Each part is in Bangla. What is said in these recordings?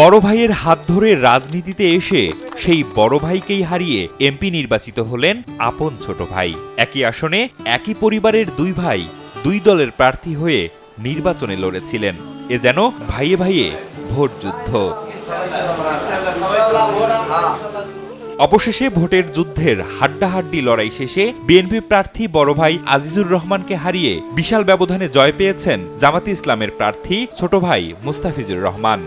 বড় ভাইয়ের হাত ধরে রাজনীতিতে এসে সেই বড় ভাইকেই হারিয়ে এমপি নির্বাচিত হলেন আপন ছোট ভাই। একই আসনে একই পরিবারের দুই ভাই দুই দলের প্রার্থী হয়ে নির্বাচনে লড়েছিলেন। এ যেন ভাইয়ে ভাইয়ে ভোট যুদ্ধ। অবশেষে ভোটের যুদ্ধের হাড্ডাহাড্ডি লড়াই শেষে বিএনপি প্রার্থী বড় ভাই আজিজুর রহমানকে হারিয়ে বিশাল ব্যবধানে জয় পেয়েছেন জামাতে ইসলামের প্রার্থী ছোট ভাই মুস্তাফিজুর রহমান।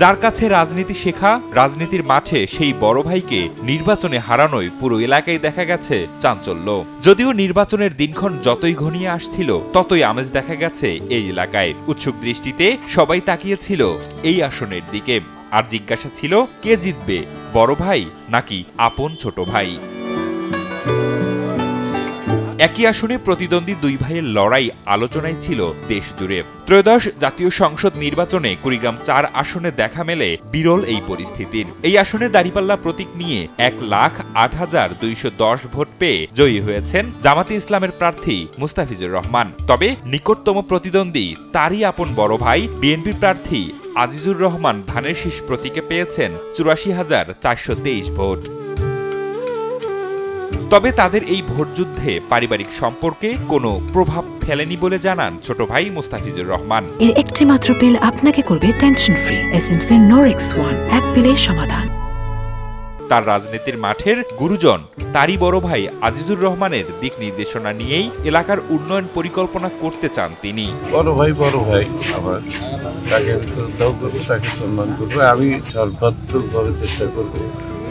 যার কাছে রাজনীতি শেখা, রাজনীতির মাঠে সেই বড় ভাইকে নির্বাচনে হারানোয় পুরো এলাকায় দেখা গেছে চাঞ্চল্য। যদিও নির্বাচনের দিনক্ষণ যতই ঘনিয়ে আসছিল ততই আমেজ দেখা গেছে এই এলাকায়। উৎসুক দৃষ্টিতে সবাই তাকিয়েছিল এই আসনের দিকে, আর জিজ্ঞাসা ছিল কে জিতবে, বড় ভাই নাকি আপন ছোট ভাই। একই আসনে প্রতিদ্বন্দ্বী দুই ভাইয়ের লড়াই আলোচনায় ছিল দেশ জুড়ে। ত্রয়োদশ জাতীয় সংসদ নির্বাচনে কুড়িগ্রাম ৪ আসনে দেখা মেলে বিরল এই পরিস্থিতির। এই আসনে দাঁড়িপাল্লা প্রতীক নিয়ে ১,০৮,২১০ ভোট পেয়ে জয়ী হয়েছেন জামাতে ইসলামের প্রার্থী মুস্তাফিজুর রহমান। তবে নিকটতম প্রতিদ্বন্দ্বী তারই আপন বড় ভাই বিএনপি প্রার্থী আজিজুর রহমান ধানের শীষ প্রতীকে পেয়েছেন ৮৪,৪২৩ ভোট। তবে তাদের এই ভোটযুদ্ধে পারিবারিক সম্পর্কে কোনো প্রভাব ফেলেনি বলে জানান ছোট ভাই মুস্তাফিজুর রহমান। এর একটি মাত্র পিল আপনাকে করবে টেনশন ফ্রি। এসএমসি নোরেক্স 1, এক পিলের সমাধান। তার রাজনীতির মাঠের গুরুজন তারই বড় ভাই আজিজুর রহমানের দিক নির্দেশনা নিয়েই এলাকার উন্নয়ন পরিকল্পনা করতে চান তিনি। বড় ভাই আমার, তাকে শ্রদ্ধাও করবো, তাকে সম্মান করবো। আমি সর্বাত্মকভাবে চেষ্টা করবো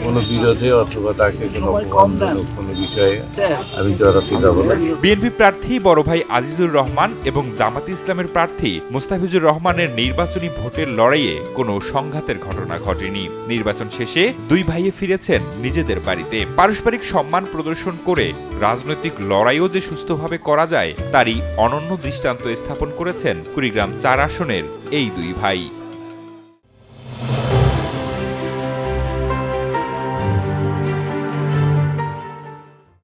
কোনো বিরোধে অথবা তাকে কোনো অপমানজনক কোনো বিষয়ে আমি জড়াতে যাব না। বিএনপি প্রার্থী বড় ভাই আজিজুর রহমান এবং জামাতে ইসলামের প্রার্থী মুস্তাফিজুর রহমানের নির্বাচনী ভোটের লড়াইয়ে কোনো সংঘাতের ঘটনা ঘটেনি। নির্বাচন শেষে দুই ভাইয়ে ফিরেছেন নিজেদের বাড়িতে। পারস্পরিক সম্মান প্রদর্শন করে রাজনৈতিক লড়াইও যে সুস্থভাবে করা যায় তারই অনন্য দৃষ্টান্ত স্থাপন করেছেন কুড়িগ্রাম ৪ আসনের এই দুই ভাই।